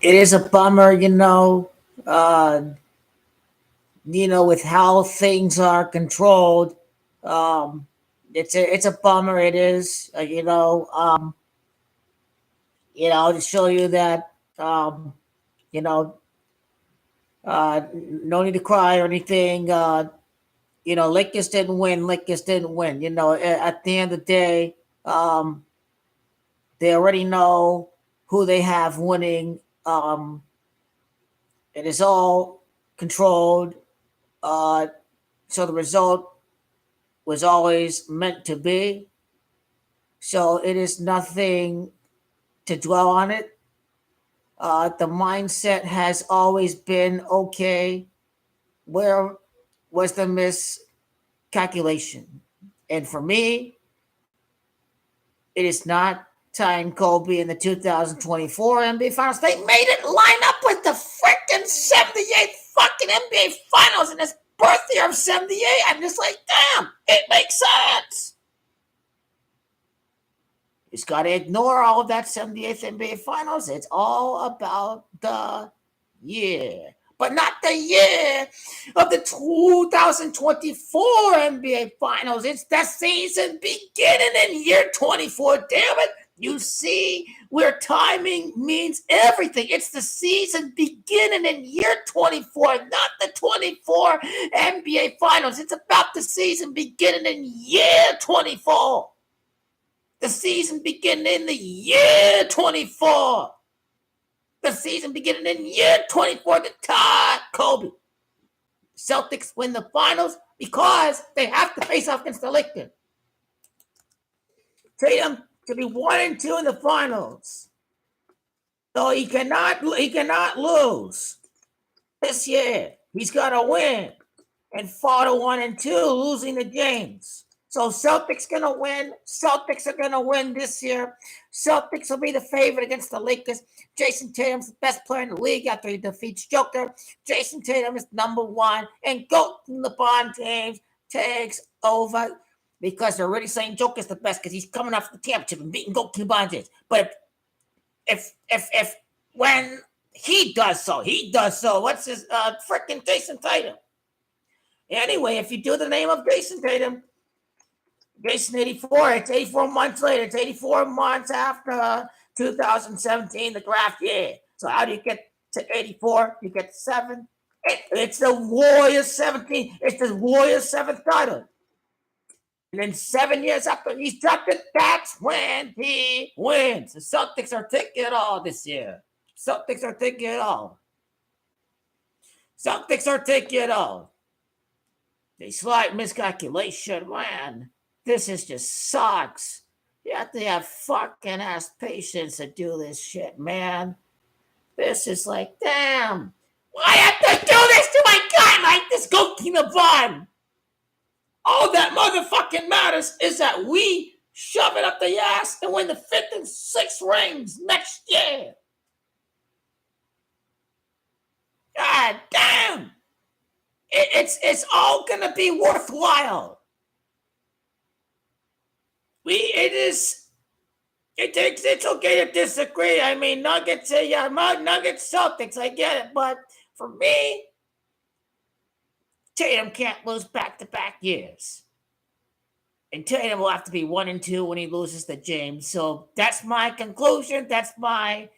It is a bummer, with how things are controlled. Um, it's a bummer. It is, to show you that, you know, no need to cry or anything. Lakers didn't win. Lakers didn't win. At the end of the day, um, they already know who they have winning. It is all controlled. Uh, so the result was always meant to be. So it is nothing to dwell on it. The mindset has always been okay. Where was the miscalculation? And for me, it is not tying Kobe in the 2024 NBA Finals. They made it line up with the freaking 78 fucking NBA Finals in his birth year of 78. I'm just like, damn, it makes sense. You just got to ignore all of that 78th NBA Finals. It's all about the year, but not the year of the 2024 NBA Finals. It's the season beginning in year 24. Damn it. You see where timing means everything. It's the season beginning in year 24, not the 24 NBA Finals. It's about the season beginning in year 24. The season beginning in the year 24. The season beginning in year 24 to tie Kobe. Celtics win the finals because they have to face off against the Lakers. Tatum to be 1-2 in the finals. So he cannot lose this year. He's got to win and fall to 1-2, losing to James. So Celtics gonna win. Celtics are gonna win this year. Celtics will be the favorite against the Lakers. Jason Tatum's the best player in the league after he defeats Joker. Jason Tatum is number one, and GOAT LeBron James takes over because they're already saying Joker's the best because he's coming off the championship and beating GOAT LeBron James. But if when he does so, What's his freaking Jason Tatum? Anyway, if you do the name of Jason Tatum, Jason 84, it's 84 months later. It's 84 months after 2017, the draft year. So how do you get to 84? You get 7. It's the Warriors 17. It's the Warriors 7th title. And then 7 years after he's drafted, that's when he wins. The Celtics are taking it all this year. Celtics are taking it all. Celtics are taking it all. A slight miscalculation, man. This is just sucks. You have to have fucking ass patience to do this shit, man. This is like, damn. I have to do this to my guy like this goatee LeBron. All that motherfucking matters is that we shove it up the ass and win the 5th and 6th rings next year. God damn. It's all gonna be worthwhile. It's okay to disagree. I mean, Nuggets, Nuggets, Celtics, I get it, but for me, Tatum can't lose back-to-back years, and Tatum will have to be 1-2 when he loses to James. So that's my conclusion. That's how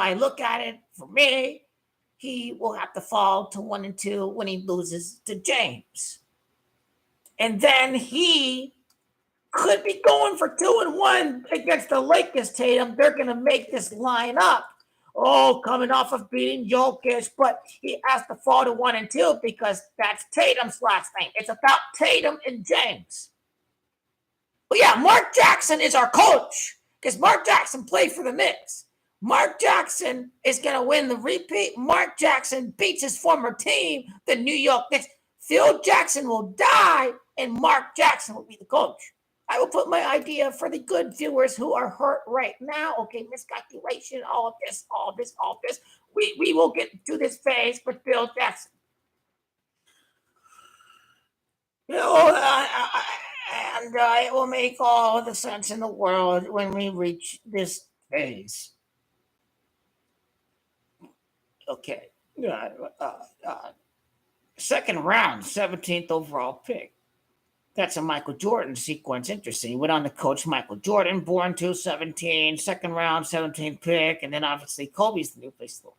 I look at it. For me, he will have to fall to 1-2 when he loses to James, and then he could be going for 2-1 against the Lakers. Tatum, they're going to make this line up. Oh, coming off of beating Jokic, but he has to fall to 1-2 because that's Tatum's last name. It's about Tatum and James. But yeah, Mark Jackson is our coach because Mark Jackson played for the Knicks. Mark Jackson is going to win the repeat. Mark Jackson beats his former team, the New York Knicks. Phil Jackson will die, and Mark Jackson will be the coach. I will put my idea for the good viewers who are hurt right now. Okay, miscalculation, all this. We will get to this phase with Phil Jackson. And it will make all the sense in the world when we reach this phase. Okay. Second round, 17th overall pick. That's a Michael Jordan sequence. Interesting. He went on to coach Michael Jordan, born 217, second round, 17th pick, and then obviously Kobe's the new face of the league.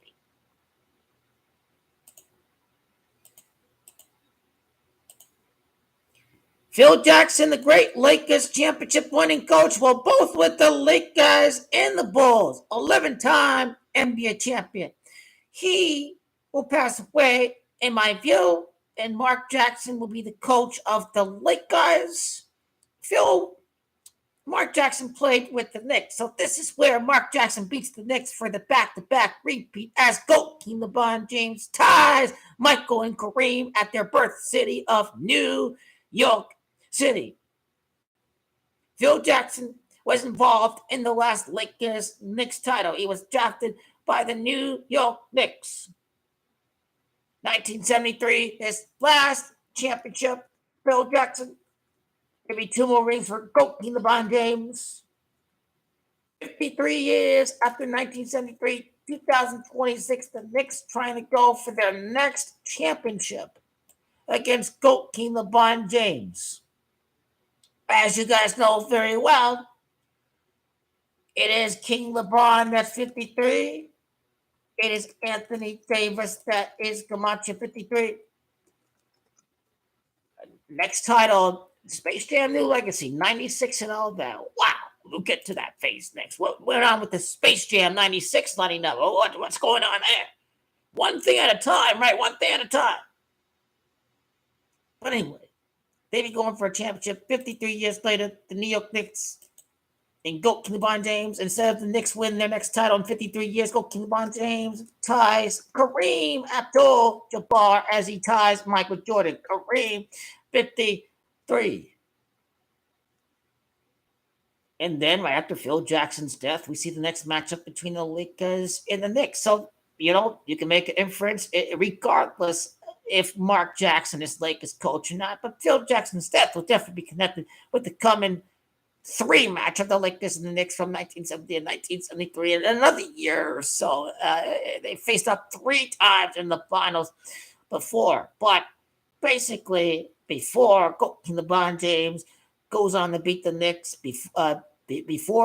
Phil Jackson, the great Lakers championship winning coach, well, both with the Lakers and the Bulls, 11-time NBA champion. He will pass away, in my view, and Mark Jackson will be the coach of the Lakers. Mark Jackson played with the Knicks, so this is where Mark Jackson beats the Knicks for the back-to-back repeat as GOAT King LeBron James ties Michael and Kareem at their birth city of New York City. Phil Jackson was involved in the last Lakers Knicks title. He was drafted by the New York Knicks. 1973, his last championship. Phil Jackson. Maybe 2 more rings for GOAT King LeBron James. 53 years after 1973, 2026, the Knicks trying to go for their next championship against GOAT King LeBron James. As you guys know very well, it is King LeBron that's 53. It is Anthony Davis that is Camacho 53. Next title, Space Jam New Legacy, 96 and all that. Wow, we'll get to that phase next. What went on with the Space Jam 96 lining up? What's going on there? One thing at a time, right? One thing at a time. But anyway, they be going for a championship 53 years later. The New York Knicks and GOAT King LeBron James. Instead of the Knicks win their next title in 53 years, GOAT King LeBron James ties Kareem Abdul-Jabbar as he ties Michael Jordan. Kareem, 53. And then right after Phil Jackson's death, we see the next matchup between the Lakers and the Knicks. So, you can make an inference regardless if Mark Jackson is Lakers coach or not. But Phil Jackson's death will definitely be connected with the coming 3 match of the Lakers and the Knicks from 1970 and 1973 and another year or so. They faced up 3 times in the finals before. But basically, before LeBron James goes on to beat the Knicks, before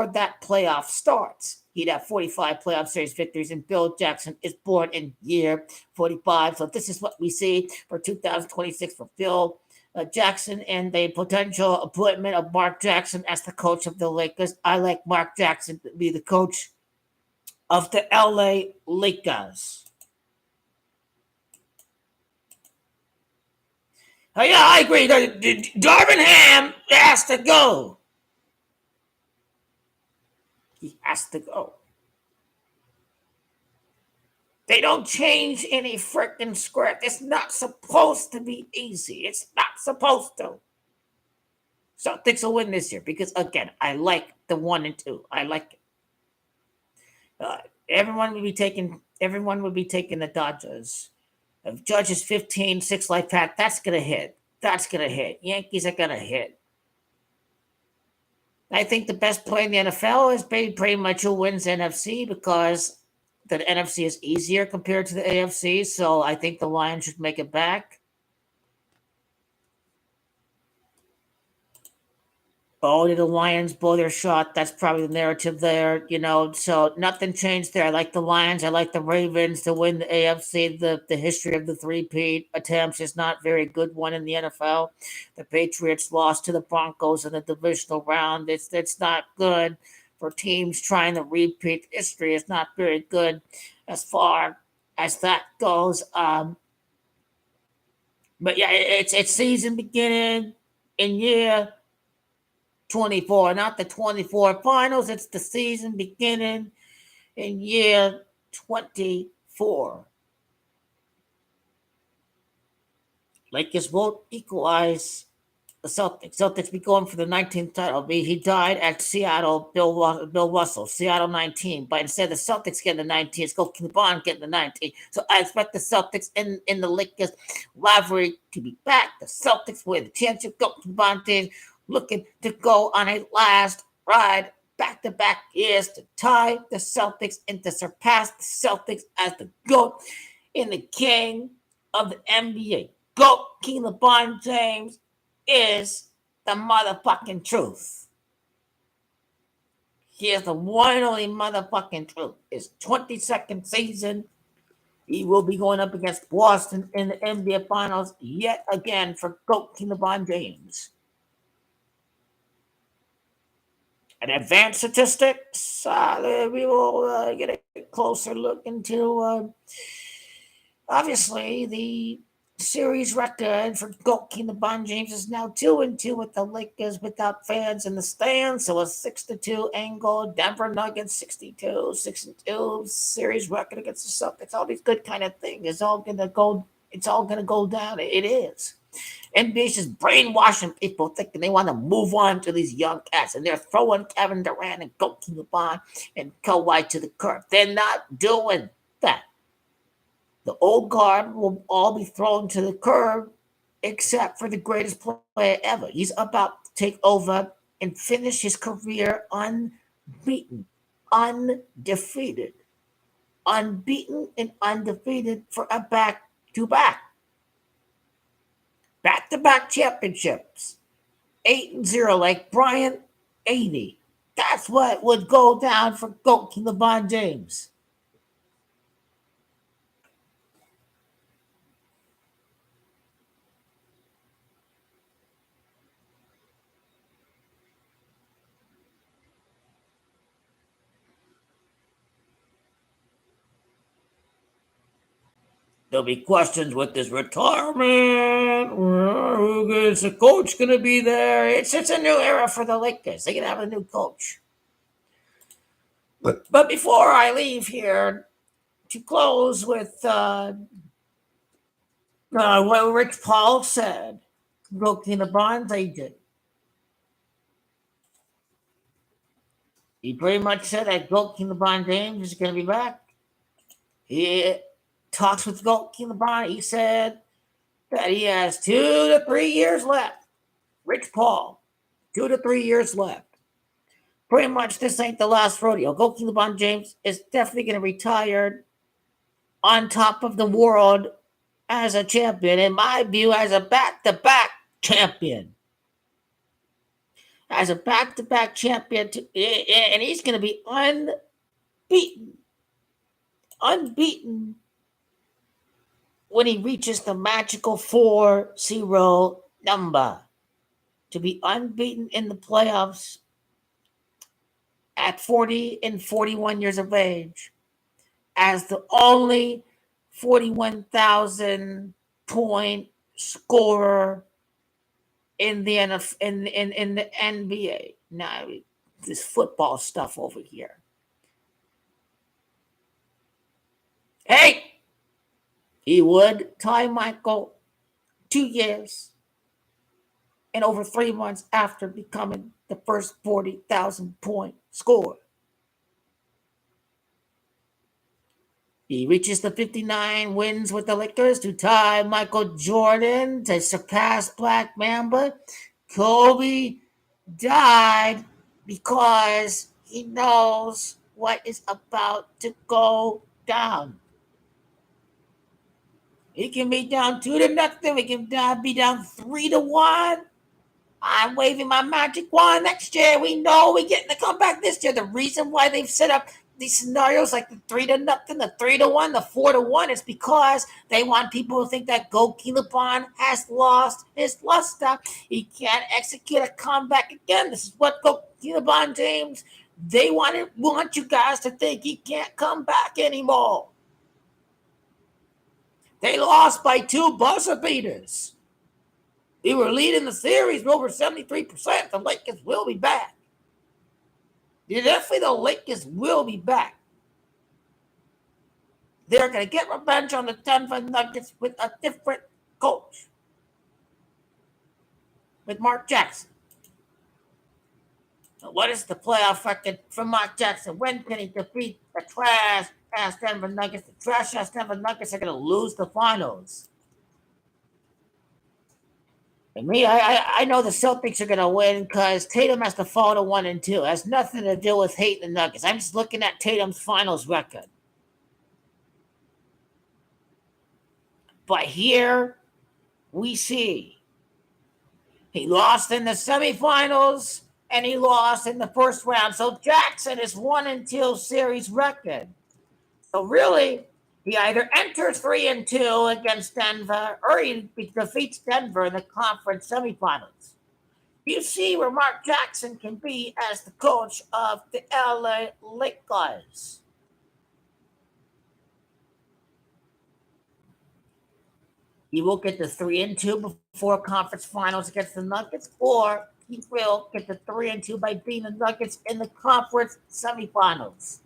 that playoff starts, he'd have 45 playoff series victories, and Phil Jackson is born in year 45. So this is what we see for 2026 for Phil Jackson and the potential appointment of Mark Jackson as the coach of the Lakers. I like Mark Jackson to be the coach of the LA Lakers. Oh, yeah, I agree. Darvin Ham has to go. He has to go. They don't change any freaking script. It's not supposed to be easy. It's not supposed to. Celtics will win this year because, again, I like the 1 and 2. I like it. Everyone would be taking the Dodgers. If Judge is 15, 6 life path, that's going to hit. That's going to hit. Yankees are going to hit. I think the best play in the NFL is pretty much who wins NFC because the NFC is easier compared to the AFC. So I think the Lions should make it back. Oh, did the Lions blow their shot? That's probably the narrative there, So nothing changed there. I like the Lions. I like the Ravens to win the AFC. The history of the 3-peat attempts is not very good one in the NFL. The Patriots lost to the Broncos in the divisional round. It's not good for teams trying to repeat history. It's not very good as far as that goes. But yeah, it's season beginning in year 24, not the 24 finals. It's the season beginning in year 24. Lakers won't equalize the Celtics. Celtics be going for the 19th title. He died at Seattle, Bill Russell, Seattle 19. But instead of the Celtics getting the 19, it's GOAT King LeBron getting the 19. So I expect the Celtics in the Lakers rivalry to be back. The Celtics win the championship. GOAT King LeBron looking to go on a last ride back-to-back years to tie the Celtics and to surpass the Celtics as the GOAT and the king of the NBA. GOAT King LeBron James is the motherfucking truth. He is the one and only motherfucking truth. His 22nd season, he will be going up against Boston in the NBA Finals yet again for GOAT King LeBron James. And advanced statistics, we will get a closer look into, obviously, the series record for GOAT King LeBron James is now 2-2 with the Lakers without fans in the stands. So a 6-2 angle. Denver Nuggets 6-2 series record against the Celtics. All these good kind of things. It's all gonna go down. It is. NBA's just brainwashing people thinking they want to move on to these young cats, and they're throwing Kevin Durant and GOAT King LeBron and Kawhi to the curb. They're not doing that. The old guard will all be thrown to the curb, except for the greatest player ever. He's about to take over and finish his career unbeaten, undefeated, unbeaten and undefeated for a back-to-back championships. 8-0 like Bryant, 80. That's what would go down for GOAT King LeBron James. There'll be questions with this retirement. Who is the coach going to be there? It's a new era for the Lakers. They're going to have a new coach. But before I leave here, to close with what Rich Paul said, GOAT King LeBron's agent. He pretty much said that GOAT King LeBron James is going to be back. He talks with GOAT King LeBron. He said that he has 2 to 3 years left. Rich Paul, 2 to 3 years left. Pretty much this ain't the last rodeo. GOAT King LeBron James is definitely going to retire on top of the world as a champion, in my view, as a back-to-back champion. As a back-to-back champion, and he's going to be unbeaten when he reaches the magical 4-0 number. To be unbeaten in the playoffs at 40 and 41 years of age as the only 41,000 point scorer in the NBA. Now, this football stuff over here. Hey, he would tie Michael 2 years and over 3 months after becoming the first 40,000 point scorer. He reaches the 59 wins with the Lakers to tie Michael Jordan to surpass Black Mamba. Kobe died because he knows what is about to go down. He can be down 2-0. He can be down 3-1. I'm waving my magic wand next year. We know we're getting the comeback this year. The reason why they've set up these scenarios like the 3-0, the 3-1, the 4-1 is because they want people to think that GOAT King LeBron has lost his luster. He can't execute a comeback again. This is what GOAT King LeBron James, they want you guys to think he can't come back anymore. They lost by 2 buzzer beaters. They were leading the series with over 73%. The Lakers will be back. Definitely the Lakers will be back. They're going to get revenge on the Denver Nuggets with a different coach. With Mark Jackson. What is the playoff record for Mark Jackson? When can he defeat the trash-ass Denver Nuggets? The trash-ass Denver Nuggets are going to lose the finals. And me, I know the Celtics are gonna win because Tatum has to fall to 1-2. It has nothing to do with hating the Nuggets. I'm just looking at Tatum's finals record. But here we see he lost in the semifinals and he lost in the first round. So Jackson is 1-2 series record. So really, he either enters 3-2 against Denver or he defeats Denver in the conference semifinals. You see where Mark Jackson can be as the coach of the LA Lakers. He will get the 3-2 before conference finals against the Nuggets, or he will get the 3-2 by beating the Nuggets in the conference semifinals.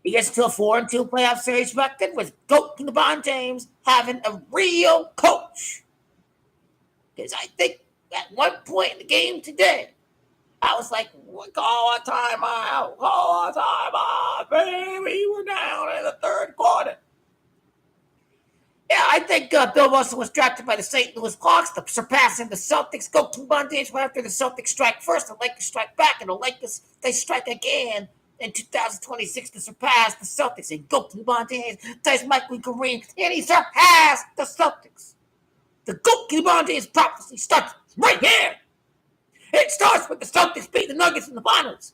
He gets to a 4-2 playoff series record with GOAT LeBron James having a real coach. Because I think at one point in the game today, I was like, call a timeout, call a timeout, baby. We're down in the third quarter. Yeah, I think Bill Russell was drafted by the St. Louis Hawks, surpassing the Celtics. Go to LeBron right after the Celtics strike first, the Lakers strike back, and the Lakers, they strike again in 2026 to surpass the Celtics. And go to LeBron James, plays Michael Kareem, and he surpassed the Celtics. The GOAT LeBron James prophecy starts right here. It starts with the Celtics beating the Nuggets in the finals.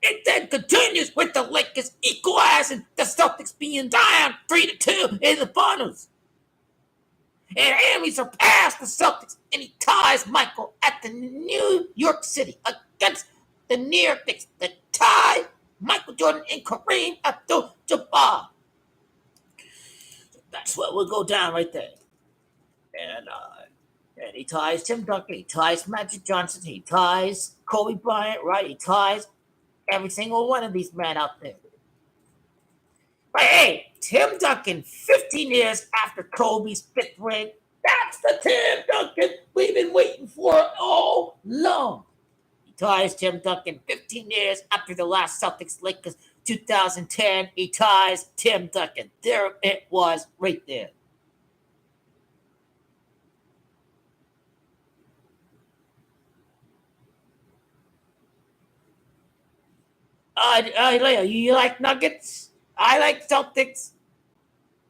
It then continues with the Lakers equalizing the Celtics being down 3-2 in the finals. And he surpassed the Celtics, and he ties Michael at the New York City against the New York Knicks. The tie Michael Jordan and Kareem Abdul-Jabbar. That's what will go down right there. And he ties Tim Duncan, he ties Magic Johnson, he ties Kobe Bryant, right? He ties every single one of these men out there. But hey, Tim Duncan, 15 years after Kobe's 5th ring, that's the Tim Duncan we've been waiting for all along. He ties Tim Duncan 15 years after the last Celtics Lakers 2010. He ties Tim Duncan. There it was right there. Leo, you like Nuggets? I like Celtics.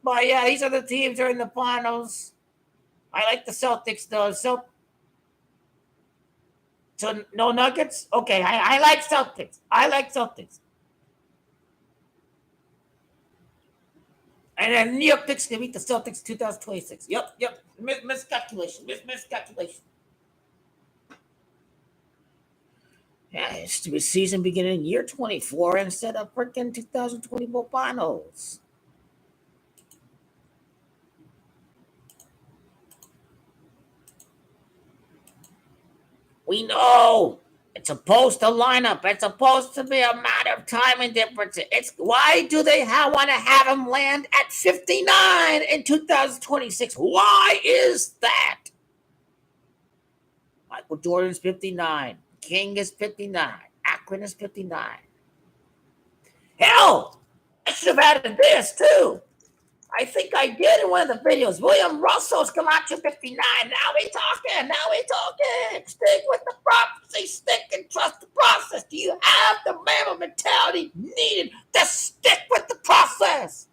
But yeah, these are the teams that are in the finals. I like the Celtics though. So no Nuggets? Okay, I like Celtics. I like Celtics. And then New York Knicks can beat the Celtics 2026. Yep. Miscalculation. Miscalculation. Yeah, it's the season beginning year 24 instead of freaking 2024 finals. We know it's supposed to line up. It's supposed to be a matter of timing difference. It's why do they want to have him land at 59 in 2026? Why is that? Michael Jordan's 59. King is 59. Akron is 59. Hell, I should have added this too. I think I did in one of the videos. William Russell's come out to 59. Now we talking. Stick with the prophecy. Stick and trust the process. Do you have the mammal mentality needed to stick with the process?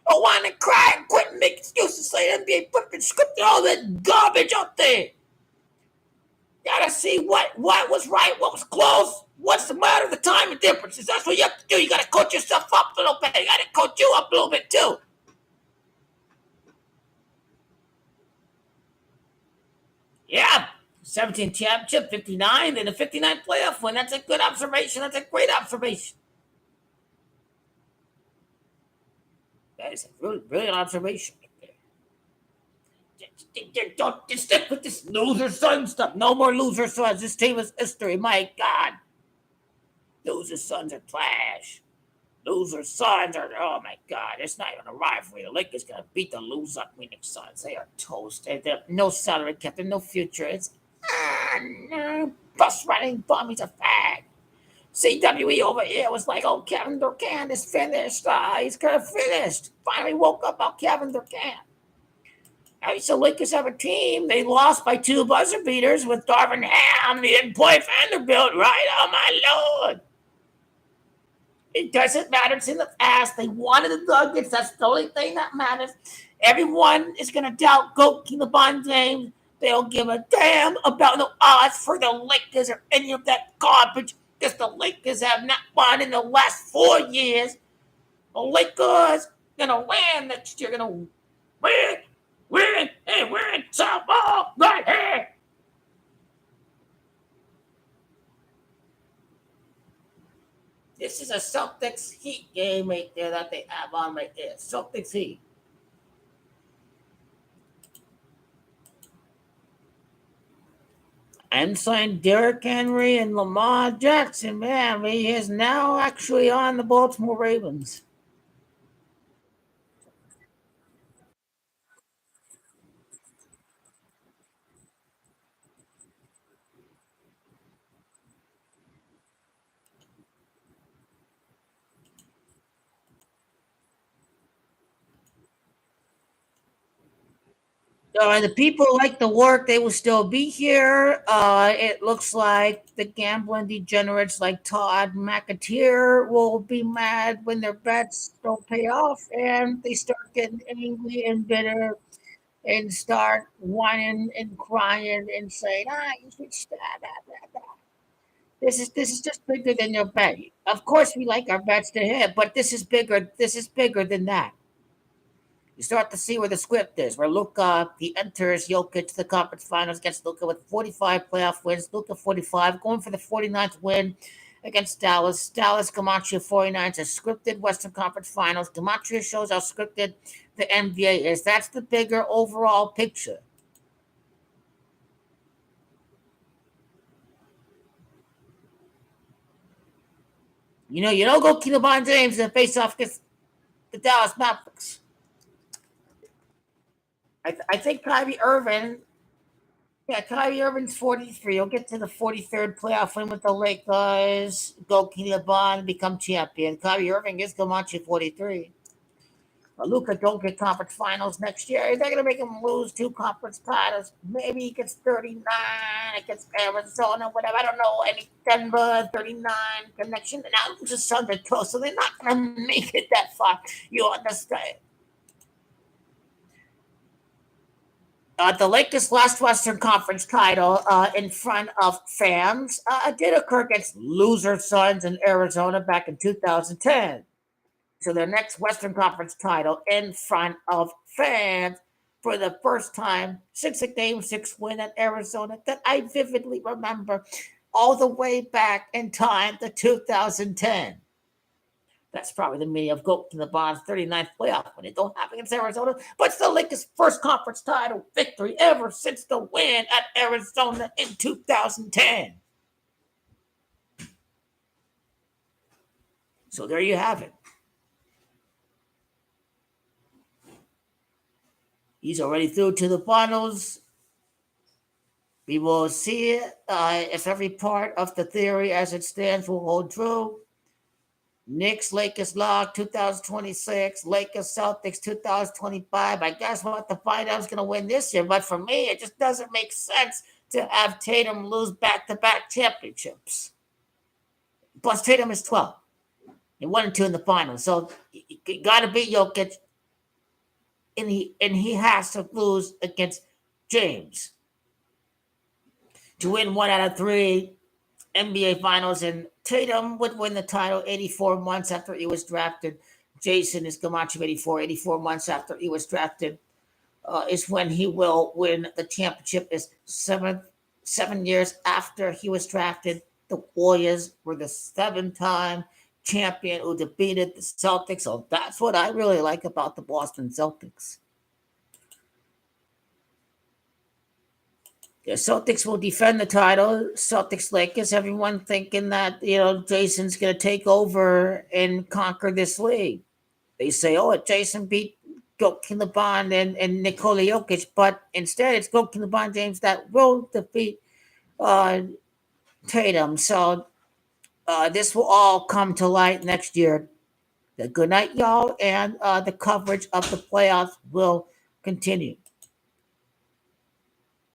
Don't want to cry and quit and make excuses, say NBA flipping scripted all that garbage out there. Gotta see what was right, what was close. What's the matter? The timing differences. That's what you have to do. You gotta coach yourself up a little bit. You gotta coach you up a little bit too. Yeah, 17 championship, 59, and a 59 playoff win. That's a good observation. That's a great observation. That is a really brilliant observation. Don't just stick with this loser son stuff. No more loser sons. This team is history. My God. Loser sons are trash. Loser Suns are, oh my God, it's not even a rivalry. The Lakers gonna beat the loser Phoenix Suns. They are toast. They have no salary cap and no future. It's no bus running bum. He's a fag. CWE over here was like, oh, Kevin Durant is finished. He's kind of finished. Finally woke up about Kevin Durant. So Lakers have a team. They lost by 2 buzzer beaters with Darvin Ham. They didn't play Vanderbilt, right? Oh my lord! It doesn't matter. It's in the past. They wanted the Nuggets. That's the only thing that matters. Everyone is going to doubt LeBron James. They don't give a damn about the odds for the Lakers or any of that garbage because the Lakers have not won in the last 4 years. The Lakers going to win next year. Going to win some ball right here. This is a Celtics Heat game right there that they have on right there. Celtics Heat. And signed Derrick Henry and Lamar Jackson. Man, he is now actually on the Baltimore Ravens. The people like the work, they will still be here. It looks like the gambling degenerates like Todd McAteer will be mad when their bets don't pay off and they start getting angry and bitter and start whining and crying and saying, you should stop. This is just bigger than your bet. Of course, we like our bets to hit, but this is bigger. This is bigger than that. You start to see where the script is. Where Luka he enters Jokic to the conference finals against Luka with 45 playoff wins. Luka 45 going for the 49th win against Dallas. Dallas Gematria 49 is scripted Western Conference Finals. Gematria shows how scripted the NBA is. That's the bigger overall picture. You don't go LeBron James and face off against the Dallas Mavericks. I think Kyrie Irving. Yeah, Kyrie Irving's 43. He'll get to the 43rd playoff win with the Lakers. Go LeBron, become champion. Kyrie Irving is Comanche 43. Luka don't get conference finals next year. They're going to make him lose 2 conference titles. Maybe he gets 39 against Arizona, whatever. I don't know. Any Denver 39 connection. Now it's just under toe, so they're not going to make it that far. You understand? The Lakers' last Western Conference title in front of fans did occur against loser Suns in Arizona back in 2010. So their next Western Conference title in front of fans for the first time since a Game 6 win at Arizona that I vividly remember all the way back in time to 2010. That's probably the meaning of go to the Bonds 39th playoff when it don't happen against Arizona. But it's the Lakers' first conference title victory ever since the win at Arizona in 2010. So there you have it. He's already through to the finals. We will see if every part of the theory as it stands will hold true. Knicks, Lakers lock 2026. Lakers, Celtics 2025. I guess we'll have to find out who's going to win this year. But for me, it just doesn't make sense to have Tatum lose back-to-back championships. Plus, Tatum is 12. He 1 and 2 in the finals. So you got to beat Jokic. And he has to lose against James to win 1 out of 3 NBA Finals, and Tatum would win the title 84 months after he was drafted. Jason is Gamache 84 months after he was drafted is when he will win the championship. Is 7 years after he was drafted. The Warriors were the 7-time champion who defeated the Celtics. So that's what I really like about the Boston Celtics. The Celtics will defend the title. Celtics Lakers, everyone thinking that, Jason's going to take over and conquer this league. They say, Jason beat Jokic LeBron and Nikola Jokic, but instead it's Jokic LeBron James that will defeat Tatum. So this will all come to light next year. Good night, y'all, and the coverage of the playoffs will continue.